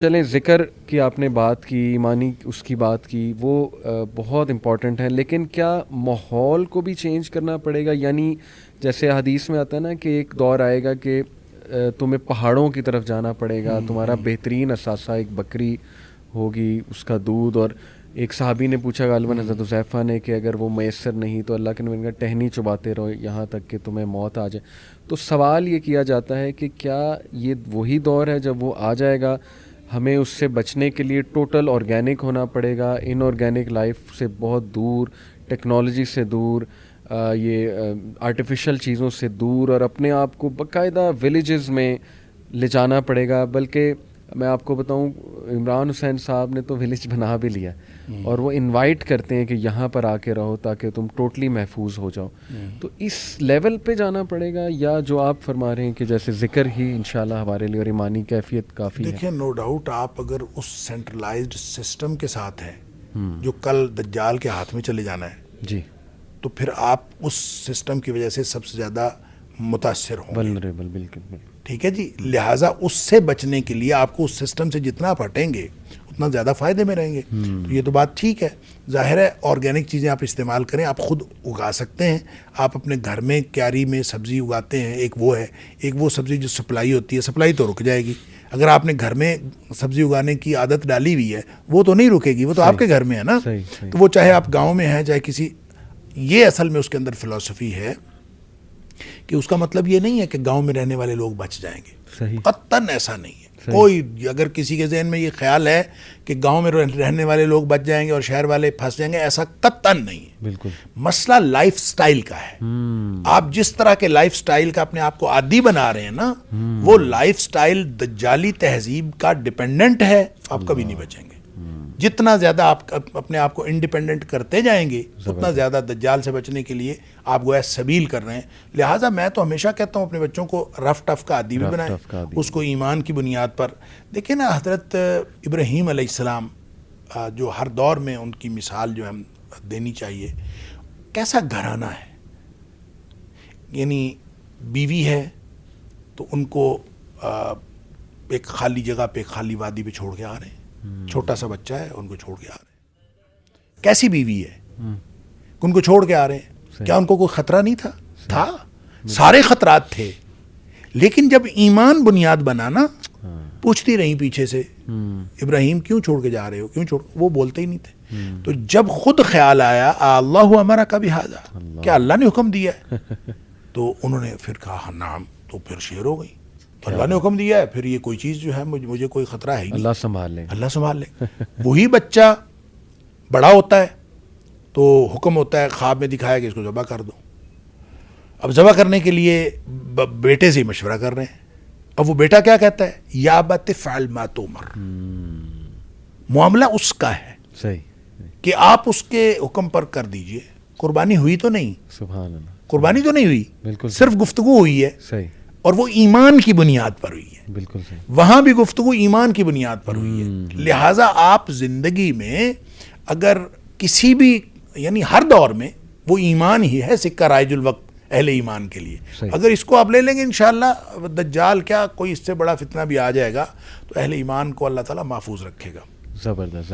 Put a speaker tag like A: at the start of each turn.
A: چلیں ذکر کی آپ نے بات کی، ایمانی اس کی بات کی، وہ بہت امپورٹنٹ ہے، لیکن کیا ماحول کو بھی چینج کرنا پڑے گا؟ یعنی جیسے حدیث میں آتا ہے نا کہ ایک دور آئے گا کہ تمہیں پہاڑوں کی طرف جانا پڑے گا، تمہارا بہترین اثاثہ ایک بکری ہوگی، اس کا دودھ. اور ایک صحابی نے پوچھا غالباً حضرت حذیفہ نے کہ اگر وہ میسر نہیں تو اللہ کے نبی نے کہا ٹہنی چباتے رہو یہاں تک کہ تمہیں موت آ جائے. تو سوال یہ کیا جاتا ہے کہ کیا یہ وہی دور ہے جب وہ آ جائے گا؟ ہمیں اس سے بچنے کے لیے ٹوٹل آرگینک ہونا پڑے گا، ان آرگینک لائف سے بہت دور، ٹیکنالوجی سے دور، یہ آرٹیفیشل چیزوں سے دور، اور اپنے آپ کو باقاعدہ ولیجز میں لے جانا پڑے گا. بلکہ میں آپ کو بتاؤں عمران حسین صاحب نے تو ولیج بنا بھی لیا، اور وہ انوائٹ کرتے ہیں کہ یہاں پر آ کے رہو تاکہ تم ٹوٹلی محفوظ ہو جاؤ. تو اس لیول پہ جانا پڑے گا، یا جو آپ فرما رہے ہیں کہ جیسے ذکر ہی انشاءاللہ ہمارے لیے اور ایمانی کیفیت کافی ہے؟
B: دیکھیں، نو ڈاؤٹ آپ اگر اس سینٹرلائزڈ سسٹم کے ساتھ ہیں جو کل دجال کے ہاتھ میں چلے جانا ہے
A: جی،
B: تو پھر آپ اس سسٹم کی وجہ سے سب سے زیادہ متاثر ہوں گے.
A: ولنریبل، بالکل.
B: ٹھیک ہے جی، لہٰذا اس سے بچنے کے لیے آپ کو اس سسٹم سے جتنا آپ ہٹیں گے اتنا زیادہ فائدے میں رہیں گے. تو یہ تو بات ٹھیک ہے، ظاہر ہے آرگینک چیزیں آپ استعمال کریں، آپ خود اگا سکتے ہیں. آپ اپنے گھر میں کیاری میں سبزی اگاتے ہیں، ایک وہ سبزی جو سپلائی ہوتی ہے، سپلائی تو رک جائے گی. اگر آپ نے گھر میں سبزی اگانے کی عادت ڈالی ہوئی ہے وہ تو نہیں رکے گی، وہ تو آپ کے گھر میں ہے نا. تو وہ چاہے آپ گاؤں میں ہیں چاہے کسی، یہ اصل میں اس کے اندر فلسفی ہے کہ اس کا مطلب یہ نہیں ہے کہ گاؤں میں رہنے والے لوگ بچ جائیں گے. قطعاً ایسا نہیں ہے. کوئی اگر کسی کے ذہن میں یہ خیال ہے کہ گاؤں میں رہنے والے لوگ بچ جائیں گے اور شہر والے پھنس جائیں گے، ایسا قطعاً نہیں ہے.
A: بالکل.
B: مسئلہ لائف سٹائل کا ہے. آپ جس طرح کے لائف سٹائل کا اپنے آپ کو عادی بنا رہے ہیں نا، وہ لائف سٹائل دجالی تہذیب کا ڈیپینڈنٹ ہے. آپ کبھی نہیں بچیں گے. جتنا زیادہ آپ اپنے آپ کو انڈیپینڈنٹ کرتے جائیں گے اتنا زیادہ دجال سے بچنے کے لیے آپ گویا سبیل کر رہے ہیں. لہٰذا میں تو ہمیشہ کہتا ہوں اپنے بچوں کو رف ٹف کا عادی بھی بنائیں، اس کو ایمان کی بنیاد پر. دیکھیں نا، حضرت ابراہیم علیہ السلام جو ہر دور میں ان کی مثال جو ہم دینی چاہیے، کیسا گھرانہ ہے. یعنی بیوی ہے تو ان کو ایک خالی جگہ پہ، خالی وادی پہ چھوڑ کے آ رہے ہیں. چھوٹا سا بچہ ہے، ان کو چھوڑ کے آ رہے ہیں. کیسی بیوی ہے، ان کو چھوڑ کے آ رہے ہیں. کیا ان کو کوئی خطرہ نہیں تھا؟ سارے خطرات تھے. لیکن جب ایمان بنیاد بنا نا، پوچھتی رہی پیچھے سے ابراہیم کیوں چھوڑ کے جا رہے ہو، کیوں چھوڑ، وہ بولتے ہی نہیں تھے. تو جب خود خیال آیا اللہ ہمارا کبھی حاضر، کیا اللہ نے حکم دیا ہے، تو انہوں نے پھر کہا نعم، تو پھر شیر ہو گئی. اللہ نے حکم دیا ہے، پھر یہ کوئی چیز جو ہے مجھے کوئی خطرہ ہے ہی نہیں. اللہ سنبھال لے. وہی بچہ بڑا ہوتا ہے تو حکم ہوتا ہے، خواب میں دکھایا کہ اس کو ذبح کر دو. اب ذبح کرنے کے لیے بیٹے سے مشورہ کر رہے ہیں. اب وہ بیٹا کیا کہتا ہے، یا ابت فعل ما تؤمر. معاملہ اس کا ہے کہ آپ اس کے حکم پر کر دیجئے. قربانی ہوئی تو نہیں،
A: سبحان اللہ،
B: قربانی تو نہیں ہوئی،
A: بالکل
B: صرف گفتگو ہوئی ہے.
A: صحیح.
B: اور وہ ایمان کی بنیاد پر ہوئی ہے.
A: بالکل صحیح.
B: وہاں بھی گفتگو ایمان کی بنیاد پر ہوئی ہے. لہٰذا آپ زندگی میں اگر کسی بھی، یعنی ہر دور میں وہ ایمان ہی ہے سکہ رائج الوقت اہل ایمان کے لیے. اگر اس کو آپ لے لیں گے انشاءاللہ، دجال کیا کوئی اس سے بڑا فتنہ بھی آ جائے گا تو اہل ایمان کو اللہ تعالیٰ محفوظ رکھے گا.
A: زبردست.